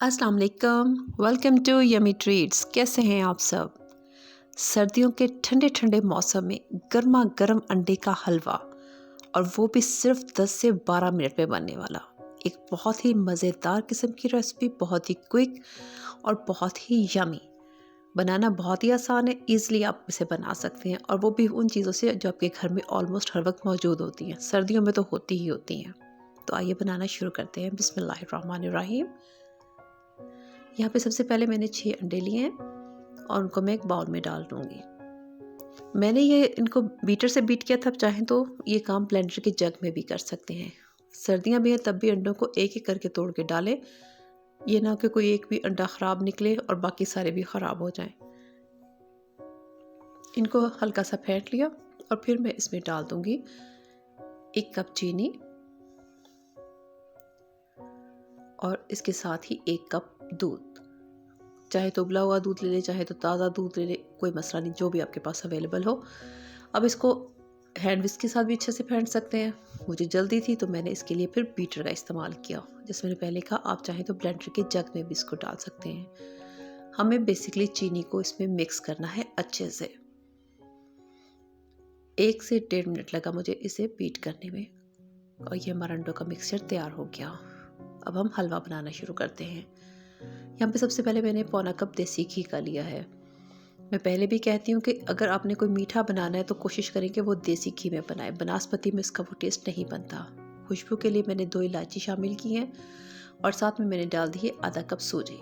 अस्सलाम वालेकुम, welcome to yummy treats. कैसे हैं आप सब? सर्दियों के ठंडे ठंडे मौसम में गर्मा गर्म अंडे का हलवा, और वो भी सिर्फ 10 से 12 मिनट में बनने वाला एक बहुत ही मज़ेदार किस्म की रेसिपी, बहुत ही क्विक और बहुत ही यमी। बनाना बहुत ही आसान है, ईज़िली आप इसे बना सकते हैं, और वो भी उन चीज़ों से जो आपके घर में ऑलमोस्ट हर वक्त मौजूद होती हैं। सर्दियों में तो होती ही होती हैं। तो आइए बनाना शुरू करते हैं। बिस्मिल्लाहिर्रहमानिर्रहीम। यहाँ पे सबसे पहले मैंने 6 अंडे लिए हैं और उनको मैं एक बाउल में डाल दूँगी। मैंने ये इनको बीटर से बीट किया था। आप चाहें तो ये काम ब्लेंडर के जग में भी कर सकते हैं। सर्दियाँ भी हैं तब भी अंडों को एक एक करके तोड़ के डालें। ये ना कि कोई एक भी अंडा ख़राब निकले और बाकी सारे भी ख़राब हो जाएं। इनको हल्का सा फेंट लिया और फिर मैं इसमें डाल दूँगी 1 कप चीनी और इसके साथ ही 1 कप दूध। चाहे तो उबला हुआ दूध ले लें, चाहे तो ताज़ा दूध ले लें, कोई मसला नहीं, जो भी आपके पास अवेलेबल हो। अब इसको हैंड विस्क के साथ भी अच्छे से फेंट सकते हैं। मुझे जल्दी थी तो मैंने इसके लिए फिर बीटर का इस्तेमाल किया। जैसे मैंने पहले कहा, आप चाहें तो ब्लेंडर के जग में भी इसको डाल सकते हैं। हमें बेसिकली चीनी को इसमें मिक्स करना है अच्छे से। 1 से 1.5 मिनट लगा मुझे इसे बीट करने में, और ये हमारा अंडों का मिक्सचर तैयार हो गया। अब हम हलवा बनाना शुरू करते हैं। यहाँ पे सबसे पहले मैंने पौना कप देसी घी का लिया है। मैं पहले भी कहती हूँ कि अगर आपने कोई मीठा बनाना है तो कोशिश करें कि वो देसी घी में बनाए। बनास्पति में इसका वो टेस्ट नहीं बनता। खुशबू के लिए मैंने 2 इलायची शामिल की हैं और साथ में मैंने डाल दी है आधा कप सूजी।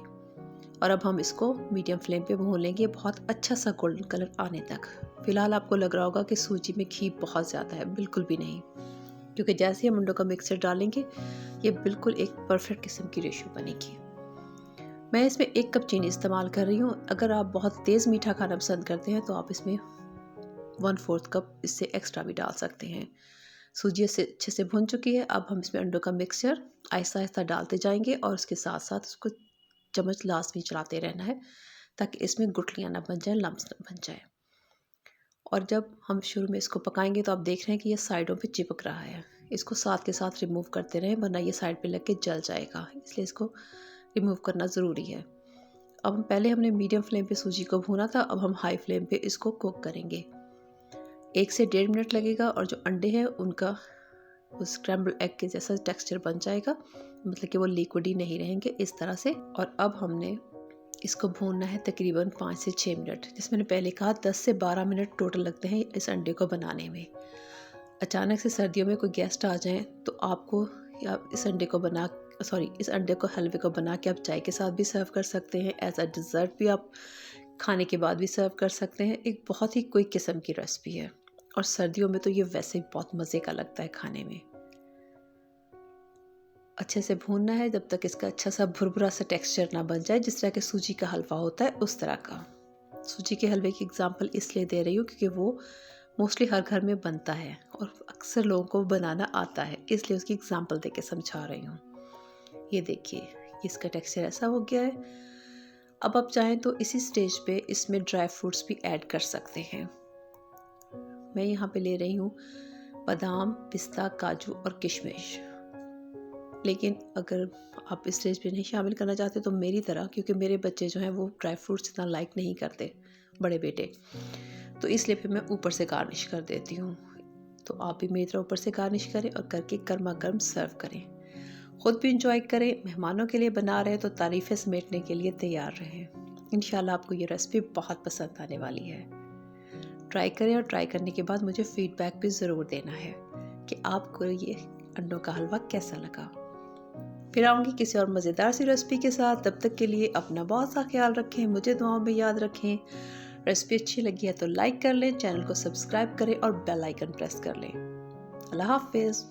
और अब हम इसको मीडियम फ्लेम पे भून लेंगे बहुत अच्छा सा गोल्डन कलर आने तक। फिलहाल आपको लग रहा होगा कि सूजी में घी बहुत ज़्यादा है, बिल्कुल भी नहीं, क्योंकि जैसे ही हम अंडों का मिक्सचर डालेंगे ये बिल्कुल एक परफेक्ट किस्म की रेशो बनेगी। मैं इसमें 1 कप चीनी इस्तेमाल कर रही हूँ। अगर आप बहुत तेज़ मीठा खाना पसंद करते हैं तो आप इसमें 1/4 कप इससे एक्स्ट्रा भी डाल सकते हैं। सूजी से अच्छे से भुन चुकी है। अब हम इसमें अंडों का मिक्सचर आहिस्ता आहिस्ता डालते जाएंगे और उसके साथ साथ उसको चम्मच लास्ट में चलाते रहना है ताकि इसमें गुठलियाँ ना बन जाए, लम्स ना बन जाए। और जब हम शुरू में इसको पकाएंगे तो आप देख रहे हैं कि ये साइडों पे चिपक रहा है। इसको साथ के साथ रिमूव करते रहें, वरना ये साइड पे लग के जल जाएगा, इसलिए इसको रिमूव करना ज़रूरी है। अब हम पहले हमने मीडियम फ्लेम पे सूजी को भूना था, अब हम हाई फ्लेम पे इसको कुक करेंगे। 1 से 1.5 मिनट लगेगा और जो अंडे हैं उनका वो स्क्रैम्बल एग के जैसा टेक्सचर बन जाएगा, मतलब कि वो लिक्विड ही नहीं रहेंगे इस तरह से। और अब हमने इसको भूनना है तकरीबन 5 से 6 मिनट। जैसे मैंने पहले कहा 10 से 12 मिनट टोटल लगते हैं इस अंडे को बनाने में। अचानक से सर्दियों में कोई गेस्ट आ जाएं तो आपको इस अंडे को हलवे को बना के आप चाय के साथ भी सर्व कर सकते हैं। एज अ डिज़र्ट भी आप खाने के बाद भी सर्व कर सकते हैं। एक बहुत ही क्विक किस्म की रेसिपी है और सर्दियों में तो ये वैसे ही बहुत मज़े का लगता है खाने में। अच्छे से भूनना है जब तक इसका अच्छा सा भुरभुरा सा टेक्सचर ना बन जाए, जिस तरह के सूजी का हलवा होता है उस तरह का। सूजी के हलवे की एग्जांपल इसलिए दे रही हूँ क्योंकि वो मोस्टली हर घर में बनता है और अक्सर लोगों को बनाना आता है, इसलिए उसकी एग्जांपल दे के समझा रही हूँ। ये देखिए, इसका टेक्सचर ऐसा हो गया है। अब आप चाहें तो इसी स्टेज पे इसमें ड्राई फ्रूट्स भी ऐड कर सकते हैं। मैं यहाँ पे ले रही हूँ बादाम, पिस्ता, काजू और किशमिश। लेकिन अगर आप इस स्टेज पे नहीं शामिल करना चाहते तो मेरी तरह, क्योंकि मेरे बच्चे जो हैं वो ड्राई फ्रूट्स इतना लाइक नहीं करते, बड़े बेटे, तो इसलिए फिर मैं ऊपर से गार्निश कर देती हूँ। तो आप भी मेरी तरह ऊपर से गार्निश करें और करके गर्मा गर्म सर्व करें। खुद भी इंजॉय करें, मेहमानों के लिए बना रहे हैं तो तारीफ़ें समेटने के लिए तैयार रहें। इंशाल्लाह आपको ये रेसिपी बहुत पसंद आने वाली है। ट्राई करें और ट्राई करने के बाद मुझे फीडबैक भी ज़रूर देना है कि आपको ये अंडों का हलवा कैसा लगा। फिर आऊँगी किसी और मज़ेदार सी रेसिपी के साथ। तब तक के लिए अपना बहुत सा ख्याल रखें, मुझे दुआओं में याद रखें। रेसिपी अच्छी लगी है तो लाइक कर लें, चैनल को सब्सक्राइब करें और बेल आइकन प्रेस कर लें। अल्लाह हाफ़िज़।